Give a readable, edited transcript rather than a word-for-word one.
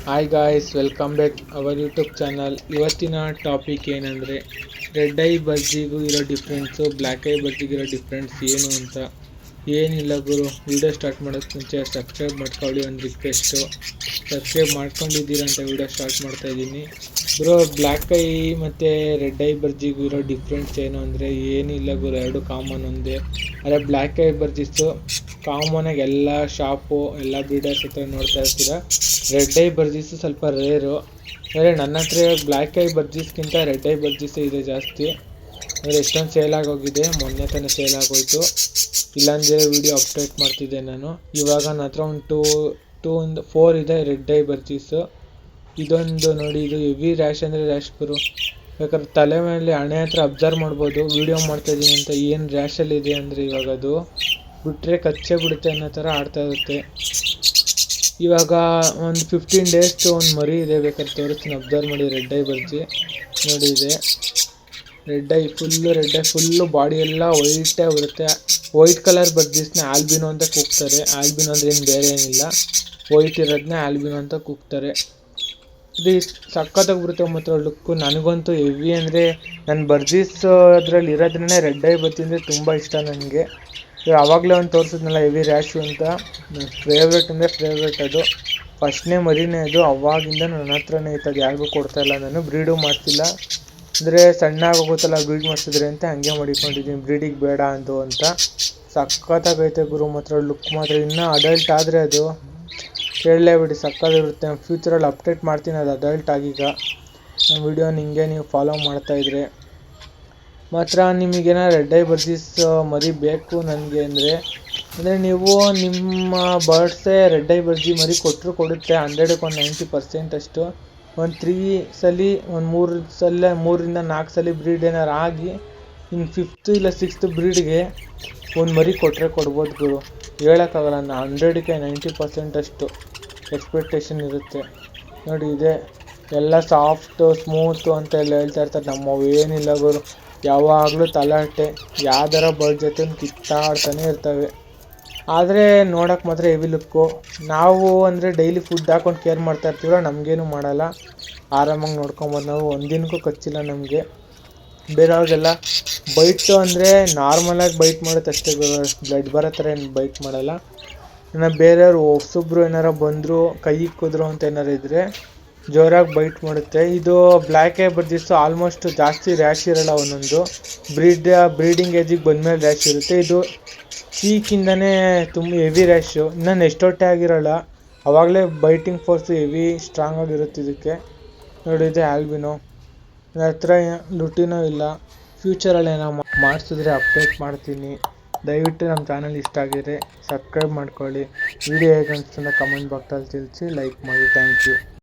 Hi guys, welcome back our YouTube channel. ಇವತ್ತಿನ topic ಏನಂದರೆ red I ಬರ್ಜಿಗೂ ಇರೋ difference, black I ಬರ್ಜಿಗಿರೋ difference ಏನು ಅಂತ. ಏನಿಲ್ಲ ಗುರು, ವಿಡಿಯೋ ಸ್ಟಾರ್ಟ್ ಮಾಡೋಕ್ಕೆ ಮುಂಚೆ ಸಬ್ಸ್ಕ್ರೈಬ್ ಮಾಡ್ಕೊಳ್ಳಿ, ಒಂದು ರಿಕ್ವೆಸ್ಟು. ಸಬ್ಸ್ಕ್ರೈಬ್ ಮಾಡ್ಕೊಂಡಿದ್ದೀರ ಅಂತ ವಿಡಿಯೋ ಸ್ಟಾರ್ಟ್ ಮಾಡ್ತಾಯಿದ್ದೀನಿ. ಗುರು, ಬ್ಲ್ಯಾಕ್ ಐ ಮತ್ತು ರೆಡ್ ಐ ಬರ್ಜಿಗೂ ಇರೋ ಡಿಫ್ರೆನ್ಸ್ ಏನು ಅಂದರೆ ಏನಿಲ್ಲ ಗುರು, ಎರಡು ಕಾಮನ್ ಒಂದೇ. ಆದರೆ ಬ್ಲ್ಯಾಕ್ ಐ ಬರ್ಜಿಸು ಕಾಮನಾಗಿ ಎಲ್ಲ ಶಾಪು ಎಲ್ಲ ಬ್ರೀಡರ್ಸ್ ಹತ್ರ ನೋಡ್ತಾ ಇರ್ತೀರ. ರೆಡ್ ಐ ಬರ್ಜಿಸು ಸ್ವಲ್ಪ ರೇರು. ಅಂದರೆ ನನ್ನ ಹತ್ರ ಬ್ಲ್ಯಾಕ್ ಐ ಬರ್ಜಿಸ್ಗಿಂತ ರೆಡ್ ಐ ಬರ್ಜಿಸೇ ಇದೆ ಜಾಸ್ತಿ. ಅಂದರೆ ಎಷ್ಟೊಂದು ಸೇಲ್ ಆಗೋಗಿದೆ, ಮೊನ್ನೆ ತಾನೇ ಸೇಲ್ ಆಗೋಯಿತು. ಇಲ್ಲಾಂದರೆ ವೀಡಿಯೋ ಅಪ್ಡೇಟ್ ಮಾಡ್ತಿದ್ದೆ ನಾನು. ಇವಾಗ ನನ್ನ ಹತ್ರ ಒಂದು 4 ಇದೆ ರೆಡ್ ಐ ಬರ್ಜೀಸು. ಇದೊಂದು ನೋಡಿ, ಇದು ಹೆವಿ ರ್ಯಾಶ್ ಅಂದರೆ ರ್ಯಾಶ್ ಗುರು. ಬೇಕಾದ್ರೆ ತಲೆ ಮೇಲೆ ಹಣೆ ಹತ್ರ ಅಬ್ಸರ್ವ್ ಮಾಡ್ಬೋದು, ವೀಡಿಯೋ ಮಾಡ್ತಾಯಿದ್ದೀನಿ ಅಂತ ಏನು ರ್ಯಾಶಲ್ಲಿದೆ ಅಂದರೆ ಇವಾಗ ಅದು ಬಿಟ್ಟರೆ ಕಚ್ಚೇ ಬಿಡುತ್ತೆ ಅನ್ನೋ ಥರ ಆಡ್ತಾ ಇರುತ್ತೆ. ಇವಾಗ ಒಂದು 15 ಡೇಸ್ದು ಒಂದು ಮರಿ ಇದೆ, ಬೇಕಾದ್ರೆ ತೋರಿಸ್ತೀನಿ, ಅಬ್ಸರ್ವ್ ಮಾಡಿ. ರೆಡ್ ಐ ಬರ್ಜಿ ನೋಡಿ, ಇದೆ ರೆಡ್ ಐ, ಫುಲ್ಲು ಬಾಡಿ ಎಲ್ಲ ವೈಟೇ ಬರುತ್ತೆ. ವೈಟ್ ಕಲರ್ ಬರ್ಜಿಸ್ನ ಆಲ್ಬಿನೋ ಅಂತ ಕೂಗ್ತಾರೆ. ಆಲ್ಬಿನೋ ಅಂದರೆ ಏನು ಬೇರೆ ಏನಿಲ್ಲ, ವೈಟ್ ಇರೋದನ್ನ ಆಲ್ಬಿನೋ ಅಂತ ಕೂಗ್ತಾರೆ. ಇದು ಸಖತ್ತಾಗಿ ಬರುತ್ತೆ ಮಾತ್ರ ಲುಕ್ಕು. ನನಗಂತೂ ಹೆವಿ ಅಂದರೆ ನನ್ನ ಬರ್ಜೀಸ್ ಅದರಲ್ಲಿ ಇರೋದ್ರೇ ರೆಡ್ ಐ ಬರ್ಜಿ ಅಂದರೆ ತುಂಬ ಇಷ್ಟ ನನಗೆ. ಆವಾಗಲೇ ಒಂದು ತೋರಿಸಿದ್ನಲ್ಲ ಹೆವಿ ರ್ಯಾಶು ಅಂತ, ನನ್ನ ಫೇವ್ರೇಟ್ ಅಂದರೆ ಫೇವ್ರೇಟ್ ಅದು. ಫಸ್ಟ್ನೇ ಮರಿನೇ ಅದು, ಅವಾಗಿಂದ ನನ್ನ ಹತ್ರನೇ ಇತ್ತು. ಅದು ಯಾರಿಗೂ ಕೊಡ್ತಾಯಿಲ್ಲ, ನಾನು ಬ್ರೀಡು ಮಾಡ್ತಿಲ್ಲ. ಅಂದರೆ ಸಣ್ಣ ಆಗೋಗುತ್ತಲ್ಲ ಬ್ರೀಡ್ ಮಾಡಿಸಿದ್ರೆ ಅಂತ ಹಂಗೆ ಮಾಡಿಕೊಂಡಿದ್ದೀನಿ, ಬ್ರೀಡಿಗೆ ಬೇಡ ಅಂದು ಅಂತ. ಸಖತ್ತಾಗೈತೆ ಗುರು ಮಾತ್ರ, ಲುಕ್ ಮಾತ್ರ. ಇನ್ನೂ ಅಡಲ್ಟ್ ಆದರೆ ಅದು ಕೇಳಲೇಬಿಡಿ, ಸಕ್ಕತ್ತಾಗಿರುತ್ತೆ. ನಾನು ಫ್ಯೂಚರಲ್ಲಿ ಅಪ್ಡೇಟ್ ಮಾಡ್ತೀನಿ ಅದು ಅಡಲ್ಟ್ ಆಗೀಗ. ನನ್ನ ವೀಡಿಯೋ ನಿಮಗೆ ನೀವು ಫಾಲೋ ಮಾಡ್ತಾಯಿದ್ರೆ ಮಾತ್ರ. ನಿಮಗೇನೋ ರೆಡ್ ಐ ಬರ್ಜೀಸ್ ಮರಿ ಬೇಕು ನನಗೆ ಅಂದರೆ ನೀವು ನಿಮ್ಮ ಬರ್ಡ್ಸೇ ರೆಡ್ ಐ ಬರ್ಜಿ ಮರಿ ಕೊಡುತ್ತೆ. 100ಕ್ಕೆ ಒಂದು 90% ಅಷ್ಟು. ಒಂದು 3 ಸಲ, ಒಂದು 3ರಿಂದ 4 ಸಲ ಬ್ರೀಡ್ ಏನಾರು ಆಗಿ ಇನ್ನು 5th ಇಲ್ಲ 6th ಬ್ರೀಡ್ಗೆ ಒಂದು ಮರಿ ಕೊಡ್ಬೋದು ಗುರು. ಹೇಳೋಕ್ಕಾಗಲ್ಲ, 100ಕ್ಕೆ 90% ಅಷ್ಟು ಎಕ್ಸ್ಪೆಕ್ಟೇಷನ್ ಇರುತ್ತೆ. ನೋಡಿ, ಇದೆ ಎಲ್ಲ ಸಾಫ್ಟು ಸ್ಮೂತು ಅಂತ ಎಲ್ಲ ಹೇಳ್ತಾ ಇರ್ತಾರೆ. ನಮ್ಮವು ಏನಿಲ್ಲ ಗುರು, ಯಾವಾಗಲೂ ತಲಾಟೆ, ಯಾವ್ದಾರ ಬರ್ಡ್ ಜೊತೆ ಕಿತ್ತಾಡ್ತಾನೆ ಇರ್ತವೆ. ಆದರೆ ನೋಡೋಕೆ ಮಾತ್ರ ಹೆವಿ ಲುಕ್ಕು. ನಾವು ಅಂದರೆ ಡೈಲಿ ಫುಡ್ ಹಾಕೊಂಡು ಕೇರ್ ಮಾಡ್ತಾ ಇರ್ತೀವಲ್ಲ, ನಮಗೇನು ಮಾಡಲ್ಲ, ಆರಾಮಾಗಿ ನೋಡ್ಕೊಬೋದು ನಾವು. ಒಂದಿನಕ್ಕೂ ಕಚ್ಚಿಲ್ಲ ನಮಗೆ. ಬೇರೆಯವ್ರಿಗೆಲ್ಲ ಬೈಟು ಅಂದರೆ ನಾರ್ಮಲಾಗಿ ಬೈಟ್ ಮಾಡುತ್ತೆ ಅಷ್ಟೇ ಗುರು, ಬ್ಲಡ್ ಬರೋ ಥರ ಏನು ಬೈಟ್ ಮಾಡಲ್ಲ. ಇನ್ನು ಬೇರೆಯವ್ರು ಹೊಸೊಬ್ರು ಏನಾರ ಬಂದರು, ಕೈ ಇಕ್ಕಿದ್ರು ಅಂತ ಏನಾರು ಇದ್ದರೆ ಜೋರಾಗಿ ಬೈಟ್ ಮಾಡುತ್ತೆ. ಇದು ಬ್ಲ್ಯಾಕ್ ಐ ಬರ್ಜಿಸ್ಸು ಆಲ್ಮೋಸ್ಟ್ ಜಾಸ್ತಿ ರ್ಯಾಶ್ ಇರೋಲ್ಲ. ಒಂದೊಂದು ಬ್ರೀಡಿಂಗ್ ಏಜಿಗೆ ಬಂದಮೇಲೆ ರ್ಯಾಶ್ ಇರುತ್ತೆ. ಇದು ಪೀಕಿಂದನೇ ತುಂಬ ಹೆವಿ ರ್ಯಾಶು. ಇನ್ನೂ ನೆಕ್ಸ್ಟ್ ಹೊಟ್ಟೆ ಆಗಿರೋಲ್ಲ, ಆವಾಗಲೇ ಬೈಟಿಂಗ್ ಫೋರ್ಸು ಹೆವಿ ಸ್ಟ್ರಾಂಗ್ ಆಗಿರುತ್ತೆ ಇದಕ್ಕೆ. ನೋಡಿ, ಇದೆ ಆಲ್ಬಿನೋ. ನನ್ನ ಹತ್ರ ಲುಟಿನೋ ಇಲ್ಲ. ಫ್ಯೂಚರಲ್ಲಿ ಏನೋ ಮಾಡಿಸಿದ್ರೆ ಅಪ್ಡೇಟ್ ಮಾಡ್ತೀನಿ. ದಯವಿಟ್ಟು ನಮ್ಮ ಚಾನಲ್ ಇಷ್ಟ ಆಗಿದ್ರೆ ಸಬ್ಸ್ಕ್ರೈಬ್ ಮಾಡ್ಕೊಳ್ಳಿ. ವಿಡಿಯೋ ಹೇಗೆ ಅನಿಸ್ತು ಅಂತ ಕಮೆಂಟ್ ಬಾಕ್ಸಲ್ಲಿ ತಿಳಿಸಿ, ಲೈಕ್ ಮಾಡಿ. Thank you.